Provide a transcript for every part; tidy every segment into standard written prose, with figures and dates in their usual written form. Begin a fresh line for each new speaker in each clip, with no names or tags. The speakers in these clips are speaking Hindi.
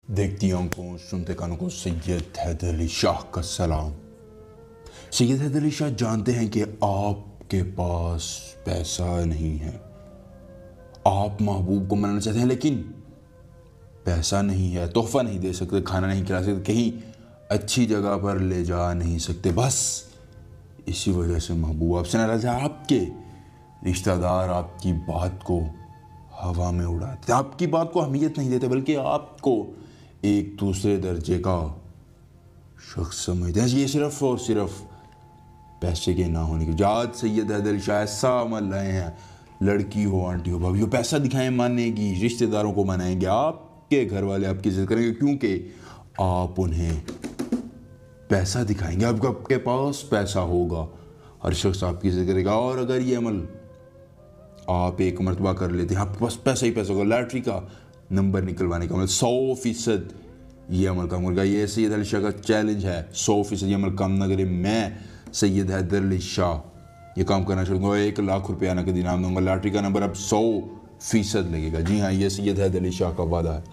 देखती आंखों सुनते कानों को सैयद हैदर अली शाह का सलाम। सैयद हैदर अली शाह जानते हैं कि आपके पास पैसा नहीं है। आप महबूब को मनाना चाहते हैं लेकिन पैसा नहीं है, तोहफा नहीं दे सकते, खाना नहीं खिला सकते, कहीं अच्छी जगह पर ले जा नहीं सकते। बस इसी वजह से महबूब आपसे नाराज है। आपके रिश्तेदार आपकी बात को हवा में उड़ाते, आपकी बात को अहमियत नहीं देते, बल्कि आपको एक दूसरे दर्जे का शख्स समझते हैं। ये सिर्फ और सिर्फ पैसे के ना होने की वजह। आज सैयद हैदर अली शाह ऐसा अमल लाए हैं, लड़की हो, आंटी हो, भाभी हो, पैसा दिखाएं मानेगी, रिश्तेदारों को मनाएंगे, आपके घर वाले आपकी इज्जत करेंगे क्योंकि आप उन्हें पैसा दिखाएंगे। आपके पास पैसा होगा, हर शख्स आपकी इज्जत करेगा। और अगर ये अमल आप एक मरतबा कर लेते हैं, आपके पास पैसा ही पैसा होगा, लॉटरी का नंबर निकलवाने का अमल 100% ये अमल काम होगा। ये सैयद अली शाह का चैलेंज है, 100% ये अमल काम ना करे। मैं सैयद हैदर अली शाह ये काम करना चाहूँगा, 1 लाख रुपया नकद इनाम दूंगा। लॉटरी का नंबर अब 100% लगेगा। जी हाँ, ये सैयद हैदर अली शाह का वादा है,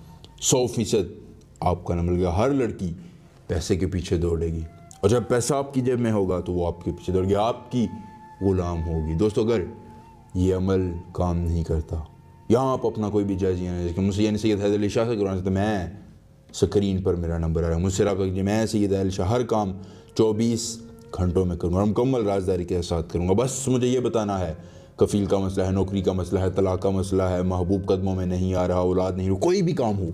100% आपका नंबर लगेगा। हर लड़की पैसे के पीछे दौड़ेगी और जब पैसा आपकी जेब में होगा तो वो आपके पीछे दौड़ेगी, आपकी गुलाम होगी। दोस्तों, अगर ये अमल काम नहीं करता, यहाँ आप अपना कोई भी जायज़ नहीं, मुझसे यानी सैयद हैदर अली शाह से करवाना चाहते, मैं स्क्रीन पर मेरा नंबर आ रहा है, मुझसे रब्ता कीजिए। मैं सैयद हैदर अली शाह हर काम 24 घंटों में करूँगा और मुकम्मल राजदारी के साथ करूँगा। बस मुझे ये बताना है, कफ़ील का मसला है, नौकरी का मसला है, तलाक का मसला है, महबूब कदमों में नहीं आ रहा, औलाद नहीं, कोई भी काम हो,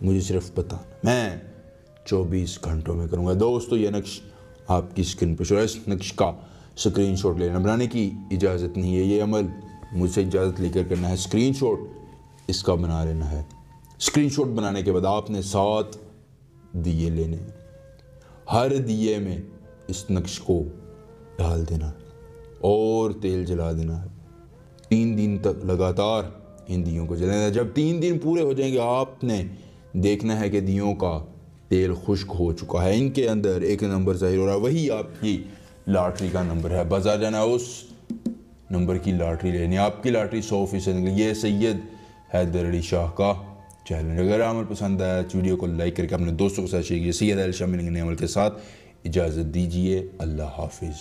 मुझे सिर्फ बताना, मैं 24 घंटों में करूँगा। दोस्तों, ये नक्श आपकी स्क्रीन पर शो है, इस नक्श का स्क्रीनशॉट लेना, बनाने की इजाज़त नहीं है। ये अमल मुझसे इजाज़त लेकर करना है, स्क्रीनशॉट इसका बना लेना है। स्क्रीनशॉट बनाने के बाद आपने 7 दिए लेने, हर दिए में इस नक्श को डाल देना और तेल जला देना है। 3 दिन तक लगातार इन दियों को जलाना। जब 3 दिन पूरे हो जाएंगे, आपने देखना है कि दियों का तेल खुश्क हो चुका है, इनके अंदर एक नंबर ज़ाहिर हो रहा है, वही आपकी लॉटरी का नंबर है। बाजार जाना, उस नंबर की लॉटरी लेनी, आपकी लॉटरी 100% निकली। ये सैयद हैदर अली शाह का चैलेंज। अगर अमल पसंद आया, वीडियो को लाइक करके अपने दोस्तों के साथ शेयर कीजिए। सैयद हैदर अली शाह मिलेंगे नए अमल के साथ। इजाज़त दीजिए, अल्लाह हाफिज़।